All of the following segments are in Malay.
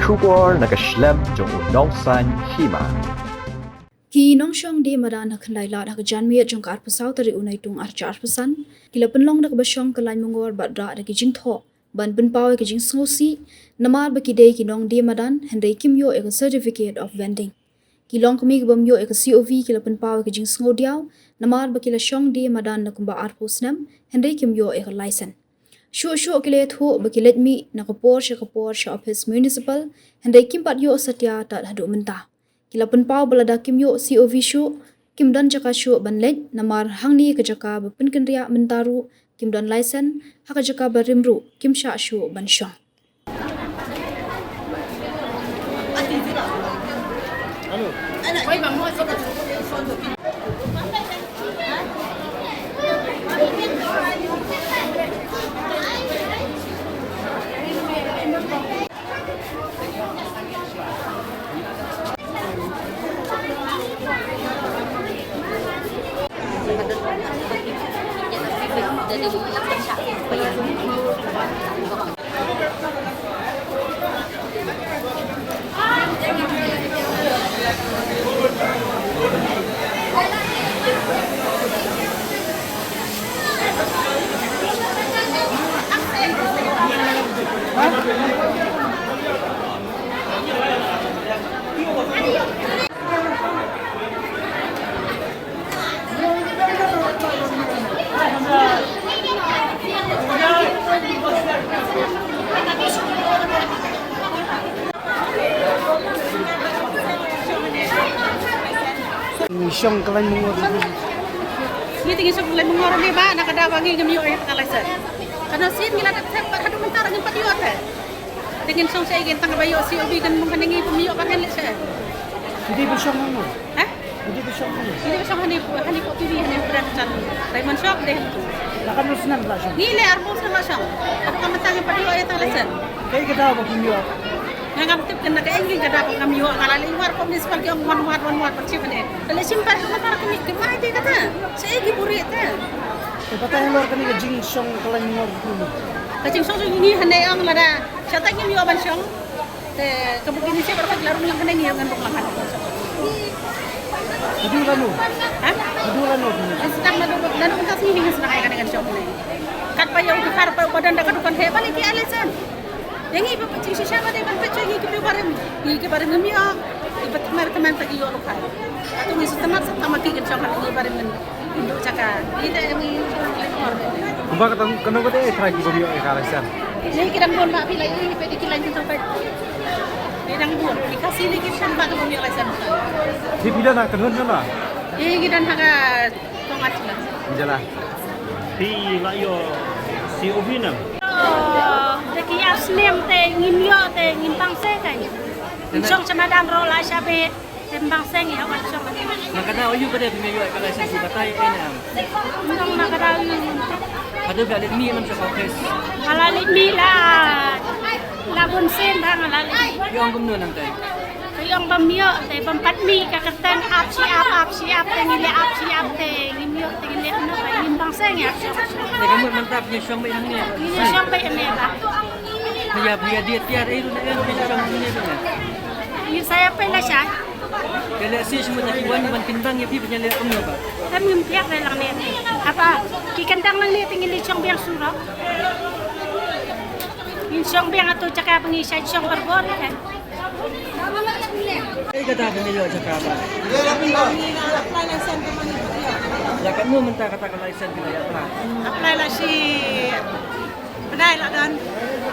Shubor nakaslem jong unong san Hima. Ki nong Shong di madan nak kendai la nak janmi jong kar pasau tari unai tung archa arpasan kila penlong nak Shong Kyllaiñ Mungor badra nak jing tho ban ben pau ke jing sosi namar baki dei ki nong di madan hendai kim yo ek certificate of vending ki long kami bam yo ek COV kila pen pau ke jing snodiaw namar baki la Shong di madan nak ba arpusnam hendai kim yo ek license Shu kile thu baki let mi nak Porsche office municipal hendai kim pat yo satya tat hadu menta Kila penpau belada kim yo COV syu kim dan jaka syu ban let namar hangni ke jaka ben kendria mentaru kim dan license haka jaka barimru kim sha syu ban Shong Shong Kyllaiñ Mungor. Ni tinggi Shong Kyllaiñ Mungor ni ba nak ada wangi ngemiyo ay kalasan. Karena sin ngila tempat hadu mentara ng patiyo te. Tingin Shong sa igin tanga bayo si obi kan mong haningi pumiyo pa kanlit siya. Hindi ba Shong ano? Ha? Hindi ba Shong ano? Hindi ba Shong hani po tiri hani production. Raymond Shop deh. Nakanus nan ba Shong? Nile arbos na ba Shong? Ako kamatang yung patiyo ay kalasan. Kaya ka daw ba pumiyo? Nangam tip kan nakaengin kada ko ngamiyo akala liwar ko municipal ko one ward pagsipan eh. Dali simpar ko matara kami kemay di kata. Sa igi burit eh. Patay lor kanila jing Shong Kyllaiñ Mungor puno. Kacing Shong ini hanay ang lada. Siya tayo ngamiyo ban Shong. Te kabugin siya pero larong lang kanay niya ngandok lang hanap. Dudulan no. Ha? Dudulan no. Sedang naduk tas ni hingas na kay kanang Shong ni. Kat pa yung kar pa badan da kadukan he balik ki alisan. Yang iba pacing siya ba din pacing higi bareng ngamiyo. Ibat mar teman tagi yo lokal. Atau misu teman sa tamaki kan Shong kan bareng induk caka. Ida yang Kumbaga kanu ba dai try pumiyo ay kalasan. Ni kirang bon ba pilay ini pwede Kyllaiñ kan sampai. Kirang bon dikasih lagi sampai ke pumiyo kalasan. Di pila na kanun na. Gidan haga tongat lah. Jala. Di layo si Obinam. Deki asnem te ngimyo te ngimpang se kan. Shong chamadang ro la shabe tembang seng ya wan Shong. Makana oyu pada pumiyo ay kalasan si batay ay na. Nong makadaw yung Ada galit mi man sa office. malalit nila labon sen bang malalit. Yung gumno nang tay. Kayong bamyo te bampat mi kakatan up si up te ngile up si up te ngimyo te ngile ano kay ngimpang seng ya Shong. Nagamot man tap niya siyang may niya. Ngile Shong pa ene ba. Kaya dia tiar ay ro na ay pila siyang niya na. Ni saya pa na siya. Kaya si semua nak iwan man timbang ya pi penyalek umno ba. Kami mimpiak na lang nete. Apa kikandang lang nete ngile Shong biang surok. Yung Shong biang ato tsaka pangisay Shong barbor kan. Ay kada pumiyo sa kaba. Ya kan mo man ta kata kalasan pinaya pa. Apply lah si Penay lah kan.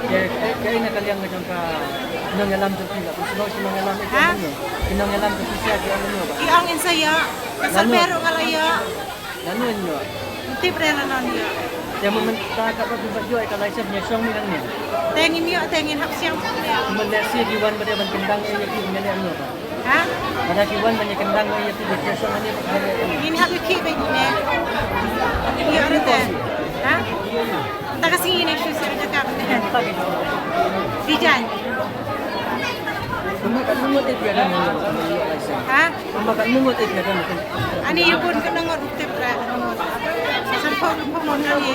Kaya nakaliang nga ka nang alam sa pila. Kung sino si nang alam ito Ha? ano. Kinang alam sa siya kaya ano ba. Iangin saya. Kasal pero kalaya. Ano nyo? Hindi pre na non niya. Kaya mo man ta ka pa ba ay kalasan niya siyang milang niya. Tengin niya, tengin hap siyang niya. Kumanda siya giwan ba dia ban kendang ay pi penyalek ano ba. Ha? Pada kiwan banyak kendang ay pi dia siyang ani pa. Ini hap ki ba ni. Iya rete. Ha? Tak kasi ini siya sa cakap. Dijan. Kumakan mungot ay piyada mo. Ha? Kumakan mungot ay piyada mo. Ani yun ka nang orute pre. Sa phone mo mo ni.